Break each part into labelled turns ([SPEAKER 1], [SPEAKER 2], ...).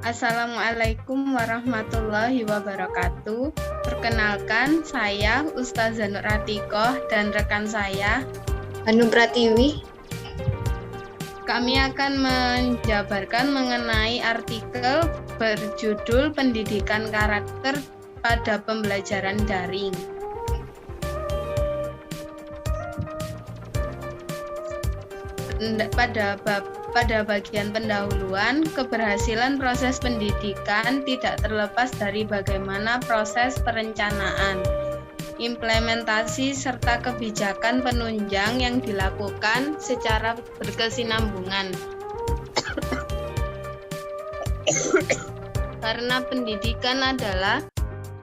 [SPEAKER 1] Assalamualaikum warahmatullahi wabarakatuh. Perkenalkan, saya Ustazah Nur Atikoh dan rekan saya
[SPEAKER 2] Hanum Pratiwi.
[SPEAKER 1] Kami akan menjabarkan mengenai artikel berjudul Pendidikan Karakter pada Pembelajaran Daring. Pada bagian pendahuluan, keberhasilan proses pendidikan tidak terlepas dari bagaimana proses perencanaan, implementasi, serta kebijakan penunjang yang dilakukan secara berkesinambungan. Karena pendidikan adalah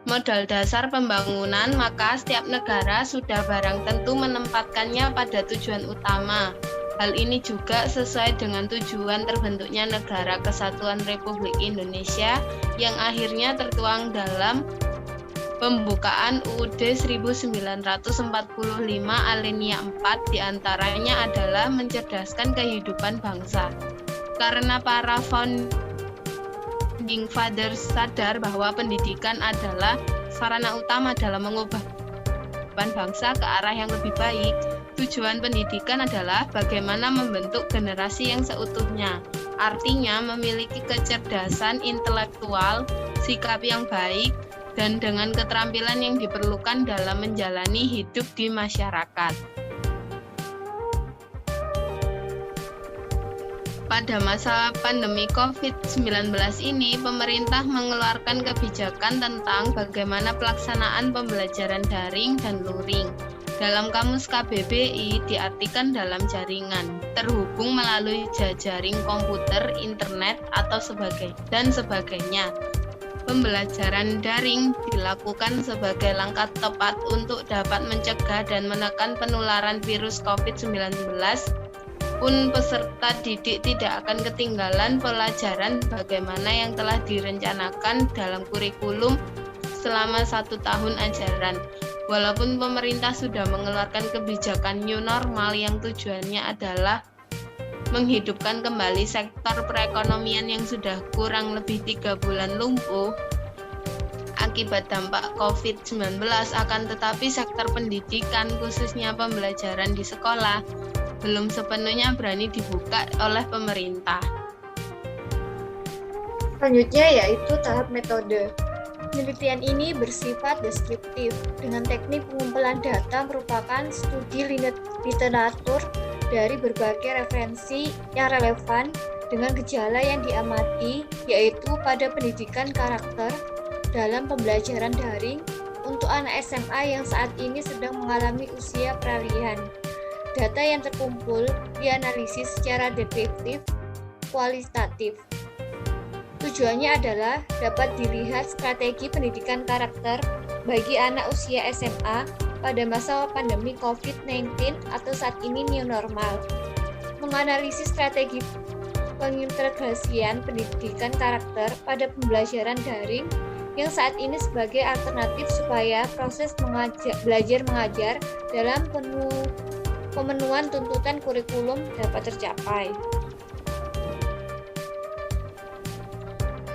[SPEAKER 1] modal dasar pembangunan, maka setiap negara sudah barang tentu menempatkannya pada tujuan utama. Hal ini juga sesuai dengan tujuan terbentuknya Negara Kesatuan Republik Indonesia yang akhirnya tertuang dalam pembukaan UUD 1945 alinea 4, diantaranya adalah mencerdaskan kehidupan bangsa. Karena para founding fathers sadar bahwa pendidikan adalah sarana utama dalam mengubah bangsa ke arah yang lebih baik, tujuan pendidikan adalah bagaimana membentuk generasi yang seutuhnya, artinya memiliki kecerdasan intelektual, sikap yang baik, dan dengan keterampilan yang diperlukan dalam menjalani hidup di masyarakat. Pada masa pandemi COVID-19 ini, pemerintah mengeluarkan kebijakan tentang bagaimana pelaksanaan pembelajaran daring dan luring. Dalam kamus KBBI diartikan dalam jaringan, terhubung melalui jejaring komputer, internet, atau sebagainya. Pembelajaran daring dilakukan sebagai langkah tepat untuk dapat mencegah dan menekan penularan virus COVID-19. Pun peserta didik tidak akan ketinggalan pelajaran bagaimana yang telah direncanakan dalam kurikulum selama 1 tahun ajaran. Walaupun pemerintah sudah mengeluarkan kebijakan new normal yang tujuannya adalah menghidupkan kembali sektor perekonomian yang sudah kurang lebih 3 bulan lumpuh akibat dampak COVID-19, akan tetapi sektor pendidikan, khususnya pembelajaran di sekolah, belum sepenuhnya berani dibuka oleh pemerintah.
[SPEAKER 2] Selanjutnya yaitu tahap metode. Penelitian ini bersifat deskriptif. Dengan teknik pengumpulan data merupakan studi literatur dari berbagai referensi yang relevan dengan gejala yang diamati, yaitu pada pendidikan karakter dalam pembelajaran daring untuk anak SMA yang saat ini sedang mengalami usia peralihan. Data yang terkumpul dianalisis secara deduktif kualitatif. Tujuannya adalah dapat dilihat strategi pendidikan karakter bagi anak usia SMA pada masa pandemi COVID-19 atau saat ini new normal. Menganalisis strategi pengintegrasian pendidikan karakter pada pembelajaran daring yang saat ini sebagai alternatif supaya proses belajar mengajar dalam pemenuhan tuntutan kurikulum dapat tercapai.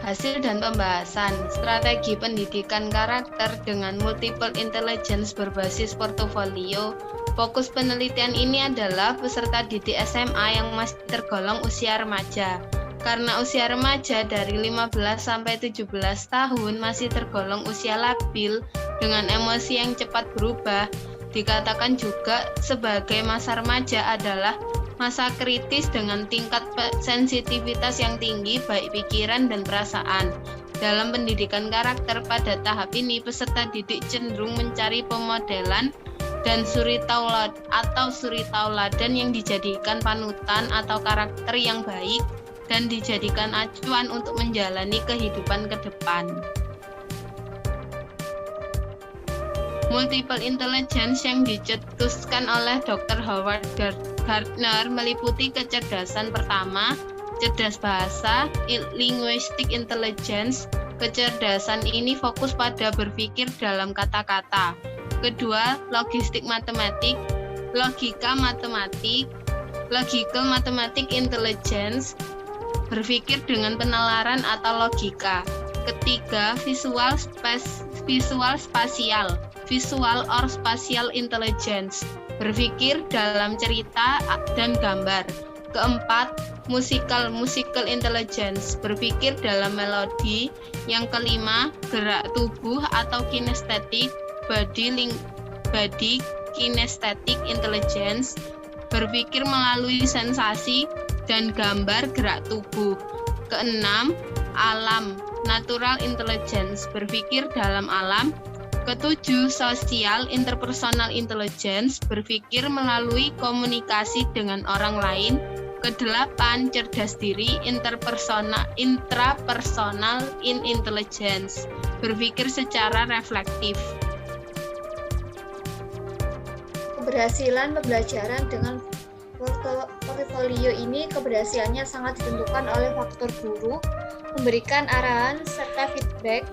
[SPEAKER 1] Hasil dan pembahasan strategi pendidikan karakter dengan multiple intelligence berbasis portofolio. Fokus penelitian ini adalah peserta didik SMA yang masih tergolong usia remaja. Karena usia remaja dari 15 sampai 17 tahun masih tergolong usia labil dengan emosi yang cepat berubah, dikatakan juga sebagai masa remaja adalah masa kritis dengan tingkat sensitivitas yang tinggi baik pikiran dan perasaan. Dalam pendidikan karakter pada tahap ini, peserta didik cenderung mencari pemodelan dan suri tauladan yang dijadikan panutan atau karakter yang baik dan dijadikan acuan untuk menjalani kehidupan ke depan. Multiple intelligence yang dicetuskan oleh Dr. Howard Gardner meliputi kecerdasan pertama, cerdas bahasa, linguistic intelligence. Kecerdasan ini fokus pada berpikir dalam kata-kata. Kedua, logistik matematik, logika matematik, logical mathematic intelligence. berpikir dengan penalaran atau logika. Ketiga, visual spasial, visual or spatial intelligence, berpikir dalam cerita dan gambar. Keempat, musical intelligence, berpikir dalam melodi. Yang kelima, gerak tubuh atau kinestetik, body kinesthetic intelligence, berpikir melalui sensasi dan gambar gerak tubuh. Keenam, alam, natural intelligence, berpikir dalam alam. Ketujuh, sosial interpersonal intelligence, berpikir melalui komunikasi dengan orang lain. Kedelapan, cerdas diri intrapersonal intelligence, berpikir secara reflektif.
[SPEAKER 2] Keberhasilan pembelajaran dengan portofolio ini keberhasilannya sangat ditentukan oleh faktor guru, memberikan arahan serta feedback,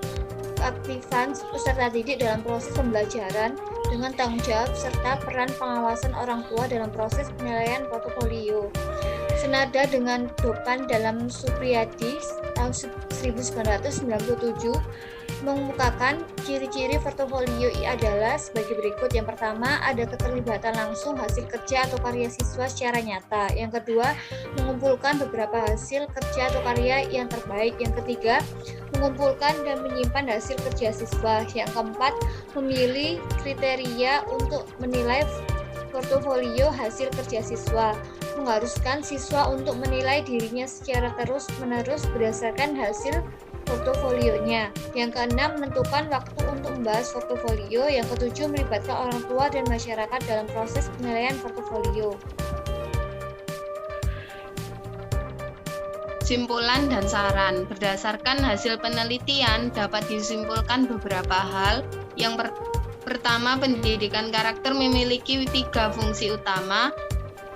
[SPEAKER 2] keaktifan peserta didik dalam proses pembelajaran dengan tanggung jawab serta peran pengawasan orang tua dalam proses penilaian portofolio. Senada dengan Dopan dalam Supriyadi tahun 1997 mengemukakan ciri-ciri portofolio adalah sebagai berikut. Yang pertama, ada keterlibatan langsung hasil kerja atau karya siswa secara nyata. Yang kedua, mengumpulkan beberapa hasil kerja atau karya yang terbaik. Yang ketiga, mengumpulkan dan menyimpan hasil kerja siswa. Yang keempat, memilih kriteria untuk menilai portofolio hasil kerja siswa, mengharuskan siswa untuk menilai dirinya secara terus-menerus berdasarkan hasil portofolionya. Yang keenam, menentukan waktu untuk membahas portofolio. Yang ketujuh, melibatkan orang tua dan masyarakat dalam proses penilaian portofolio.
[SPEAKER 1] Simpulan dan saran. Berdasarkan hasil penelitian dapat disimpulkan beberapa hal. Yang pertama, pendidikan karakter memiliki 3 fungsi utama.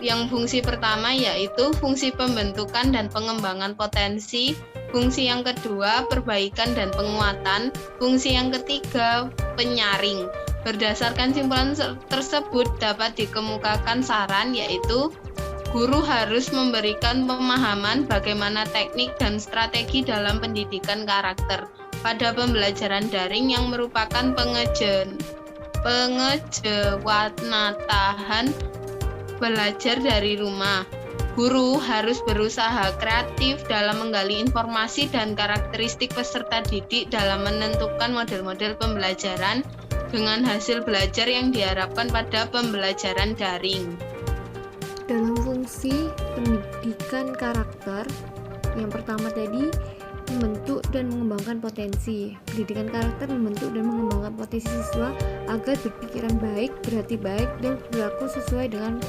[SPEAKER 1] Yang fungsi pertama yaitu fungsi pembentukan dan pengembangan potensi. Fungsi yang kedua, perbaikan dan penguatan. Fungsi yang ketiga, penyaring. Berdasarkan simpulan tersebut dapat dikemukakan saran yaitu guru harus memberikan pemahaman bagaimana teknik dan strategi dalam pendidikan karakter pada pembelajaran daring yang merupakan pengejawantahan belajar dari rumah. Guru harus berusaha kreatif dalam menggali informasi dan karakteristik peserta didik dalam menentukan model-model pembelajaran dengan hasil belajar yang diharapkan pada pembelajaran daring.
[SPEAKER 3] Dalam fungsi pendidikan karakter, yang pertama tadi membentuk dan mengembangkan potensi. Pendidikan karakter membentuk dan mengembangkan potensi siswa agar berpikiran baik, berhati baik, dan berlaku sesuai dengan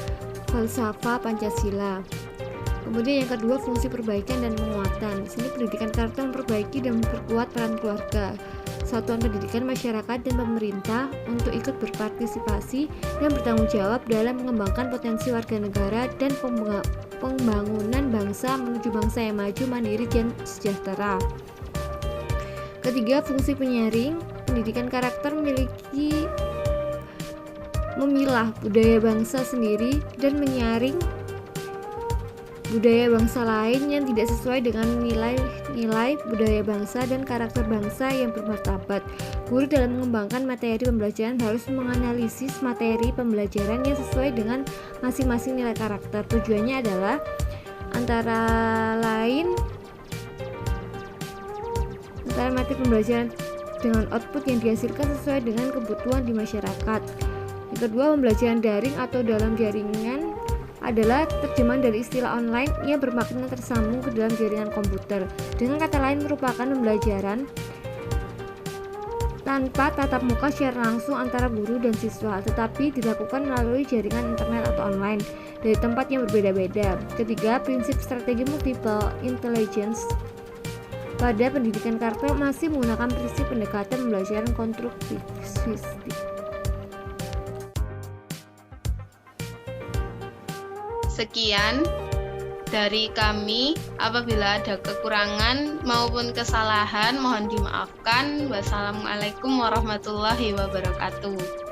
[SPEAKER 3] falsafah Pancasila. Kemudian yang kedua, fungsi perbaikan dan penguatan. Di sini pendidikan karakter memperbaiki dan memperkuat peran keluarga, satuan pendidikan, masyarakat, dan pemerintah untuk ikut berpartisipasi dan bertanggung jawab dalam mengembangkan potensi warga negara dan pembangunan bangsa menuju bangsa yang maju, mandiri, dan sejahtera. Ketiga, fungsi penyaring. Pendidikan karakter memilah budaya bangsa sendiri dan menyaring budaya bangsa lain yang tidak sesuai dengan nilai budaya bangsa dan karakter bangsa yang bermartabat. Guru dalam mengembangkan materi pembelajaran harus menganalisis materi pembelajaran yang sesuai dengan masing-masing nilai karakter. Tujuannya adalah antara materi pembelajaran dengan output yang dihasilkan sesuai dengan kebutuhan di masyarakat. Yang kedua, pembelajaran daring atau dalam jaringan adalah terjemahan dari istilah online yang bermakna tersambung ke dalam jaringan komputer. Dengan kata lain, merupakan pembelajaran tanpa tatap muka secara langsung antara guru dan siswa, tetapi dilakukan melalui jaringan internet atau online dari tempat yang berbeda-beda. Ketiga, prinsip strategi multiple intelligence pada pendidikan karakter masih menggunakan prinsip pendekatan pembelajaran konstruktivistik.
[SPEAKER 1] Sekian dari kami. Apabila ada kekurangan maupun kesalahan mohon dimaafkan. Wassalamualaikum warahmatullahi wabarakatuh.